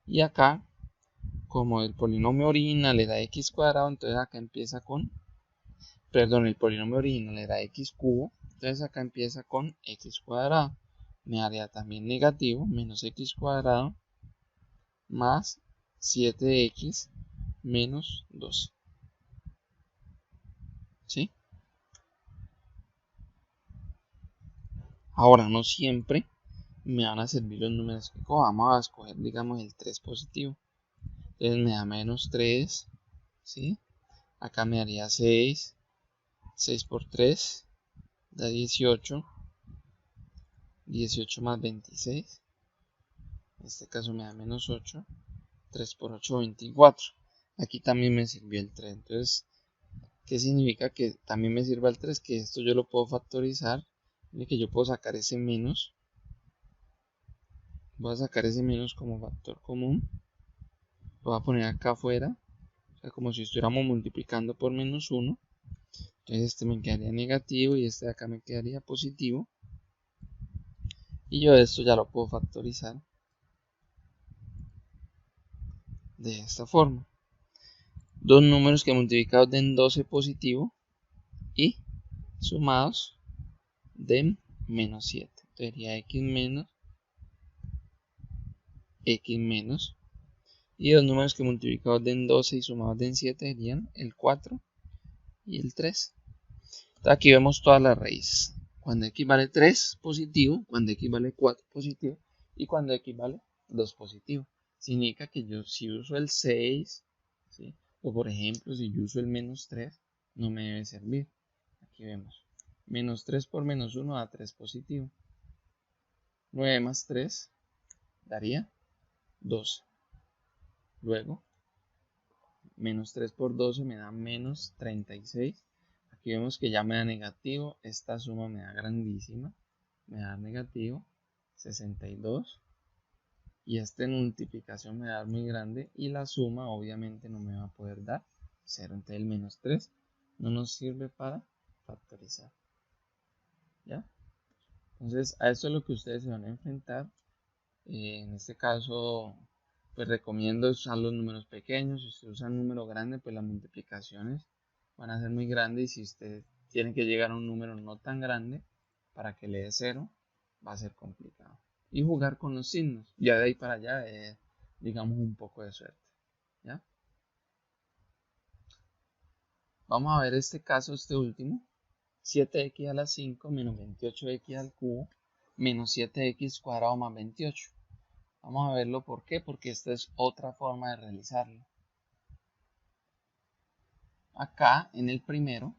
Y acá, como el polinomio original le da x cuadrado, entonces acá empieza con, perdón, el polinomio original le da x cubo, entonces acá empieza con x cuadrado. Me daría también negativo, menos x cuadrado, más 7x menos 12. ¿Sí? Ahora, no siempre me van a servir los números que cojo. Vamos a escoger, digamos, el 3 positivo. Entonces me da menos 3, ¿sí? Acá me daría 6. 6 por 3 da 18. 18 más 26. En este caso me da menos 8. 3 por 8, 24. Aquí también me sirvió el 3. Entonces, ¿qué significa que también me sirva el 3? Que esto yo lo puedo factorizar. Y que yo puedo sacar ese menos. Voy a sacar ese menos como factor común. Lo voy a poner acá afuera. O sea, como si estuviéramos multiplicando por menos 1. Entonces este me quedaría negativo y este de acá me quedaría positivo. Y yo esto ya lo puedo factorizar de esta forma. Dos números que multiplicados den 12 positivo y sumados den menos 7. Entonces sería x menos. Y dos números que multiplicados den 12 y sumados den 7 serían el 4 y el 3. Entonces aquí vemos todas las raíces. Cuando x vale 3 positivo, cuando x vale 4 positivo y cuando x vale 2 positivo. Significa que yo si uso el 6, ¿sí? O por ejemplo si yo uso el menos 3, no me debe servir. Aquí vemos. Menos 3 por menos 1 da 3 positivo. 9 más 3 daría 12. Luego, menos 3 por 12 me da menos 36. Aquí vemos que ya me da negativo, esta suma me da grandísima, me da negativo 62 y esta multiplicación me da muy grande y la suma obviamente no me va a poder dar 0, entonces el menos 3 no nos sirve para factorizar. ¿Ya? Entonces a esto es lo que ustedes se van a enfrentar. En este caso pues recomiendo usar los números pequeños. Si usted usa un número grande pues las multiplicaciones van a ser muy grandes, y si usted tiene que llegar a un número no tan grande para que le dé 0 va a ser complicado. Y jugar con los signos, ya de ahí para allá digamos un poco de suerte. ¿Ya? Vamos a ver este caso, este último. 7x a la 5 menos 28x al cubo menos 7x cuadrado más 28. Vamos a verlo por qué, porque esta es otra forma de realizarlo. Acá en el primero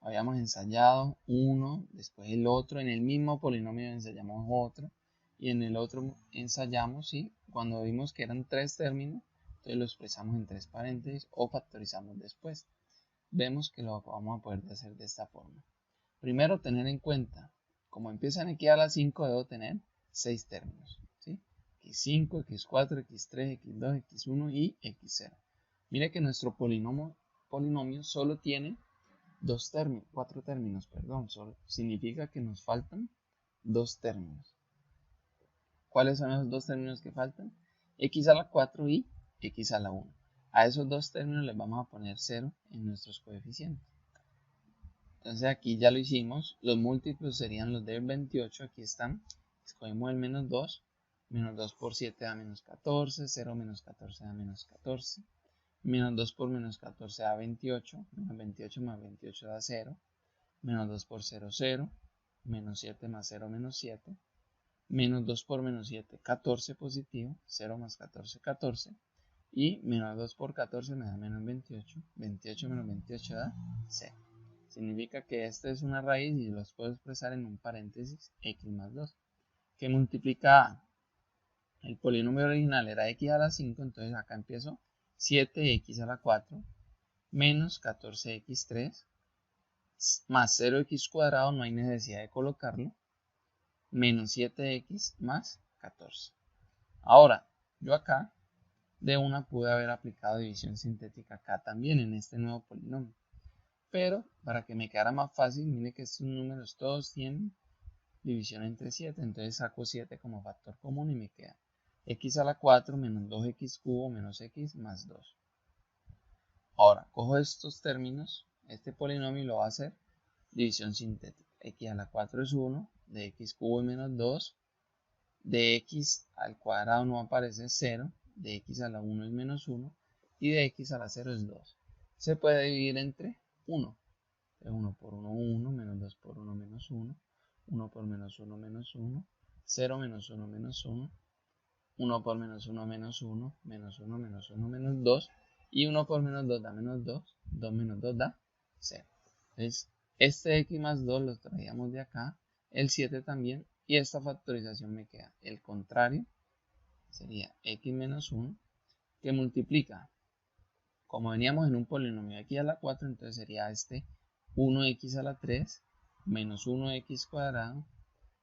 habíamos ensayado uno, después el otro, en el mismo polinomio ensayamos otro, y en el otro ensayamos, ¿sí? Cuando vimos que eran tres términos, entonces lo expresamos en tres paréntesis o factorizamos después. Vemos que lo vamos a poder hacer de esta forma. Primero, tener en cuenta, como empiezan aquí a la 5, debo tener 6 términos, ¿sí? x5, x4, x3, x2, x1 y x0. Mire que nuestro polinomio solo tiene 4 términos, perdón, solo significa que nos faltan 2 términos. ¿Cuáles son esos 2 términos que faltan? X a la 4 y x a la 1. A esos 2 términos les vamos a poner 0 en nuestros coeficientes. Entonces aquí ya lo hicimos. Los múltiplos serían los del 28. Aquí están. Escogemos el menos 2. Menos 2 por 7 da menos 14. 0 menos 14 da menos 14. Menos 2 por menos 14 da 28. Menos 28 más 28 da 0. Menos 2 por 0, 0. Menos 7 más 0, menos 7. Menos 2 por menos 7, 14 positivo. 0 más 14, 14. Y menos 2 por 14 me da menos 28. 28 menos 28 da 0. Significa que esta es una raíz y los puedo expresar en un paréntesis x más 2. Que multiplica a. El polinomio original era x a la 5, entonces acá empiezo 7x a la 4 menos 14x3 más 0x cuadrado, no hay necesidad de colocarlo, menos 7x más 14. Ahora, yo acá de una pude haber aplicado división sintética acá también en este nuevo polinomio. Pero para que me quedara más fácil, mire que estos números todos tienen división entre 7. Entonces saco 7 como factor común y me queda x a la 4 menos 2x cubo menos x más 2. Ahora, cojo estos términos, este polinomio lo va a hacer división sintética. X a la 4 es 1, de x cubo es menos 2, de x al cuadrado no aparece 0, de x a la 1 es menos 1 y de x a la 0 es 2. Se puede dividir entre 1. 1 por 1, 1, menos 2 por 1, menos 1, 1 por menos 1, menos 1, 0 menos 1, menos 1, 1 por menos 1, menos 1, menos 1, menos 1, menos 2, y 1 por menos 2 da menos 2, 2 menos 2 da 0. Entonces, este x más 2 lo traíamos de acá, el 7 también, y esta factorización me queda. El contrario sería x menos 1, que multiplica, como veníamos en un polinomio x a la 4, entonces sería este 1x a la 3 menos 1x cuadrado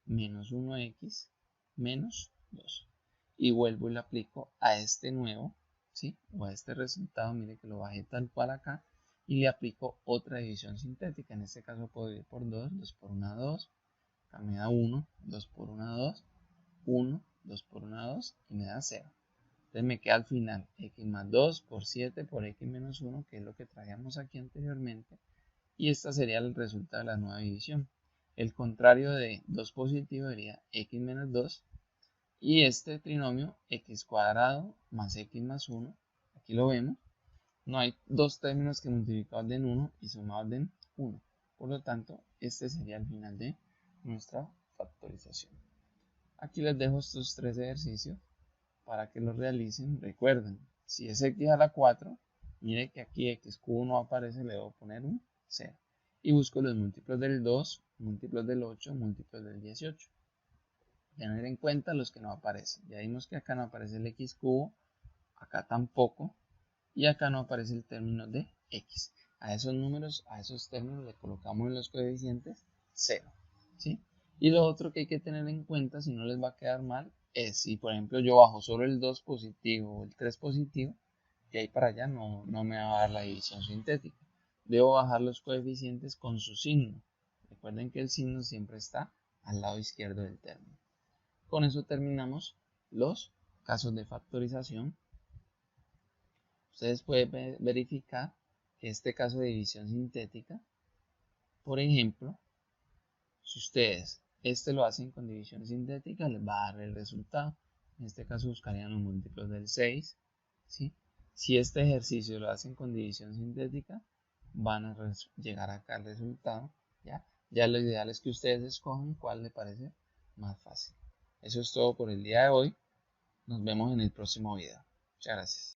menos 1x menos 2. Y vuelvo y le aplico a este nuevo, ¿sí? O a este resultado, mire que lo bajé tal cual acá, y le aplico otra división sintética. En este caso puedo dividir por 2, 2 por 1, 2, acá me da 1, 2 por 1, 2, 1, 2 por 1, 2, y me da 0. Entonces me queda al final x más 2 por 7 por x menos 1, que es lo que traíamos aquí anteriormente, y esta sería el resultado de la nueva división. El contrario de 2 positivo sería x menos 2, y este trinomio x cuadrado más x más 1, aquí lo vemos, no hay dos términos que multiplicados den 1 y sumados den 1. Por lo tanto, este sería el final de nuestra factorización. Aquí les dejo estos tres ejercicios para que los realicen. Recuerden, si es x a la 4, mire que aquí x cubo no aparece, le debo poner un 0. Y busco los múltiplos del 2, múltiplos del 8, múltiplos del 18. Tener en cuenta los que no aparecen. Ya vimos que acá no aparece el x cubo, acá tampoco, y acá no aparece el término de x. a esos números, a esos términos le colocamos en los coeficientes 0, ¿sí? Y lo otro que hay que tener en cuenta, si no les va a quedar mal, es si por ejemplo yo bajo solo el 2 positivo o el 3 positivo, de ahí para allá no me va a dar la división sintética. Debo bajar los coeficientes con su signo. Recuerden que el signo siempre está al lado izquierdo del término. Con eso terminamos los casos de factorización. Ustedes pueden verificar que este caso de división sintética, por ejemplo, si ustedes lo hacen con división sintética, les va a dar el resultado. En este caso buscarían los múltiplos del 6. ¿Sí? Si este ejercicio lo hacen con división sintética, van a llegar acá al resultado. Ya lo ideal es que ustedes escojan cuál les parece más fácil. Eso es todo por el día de hoy. Nos vemos en el próximo video. Muchas gracias.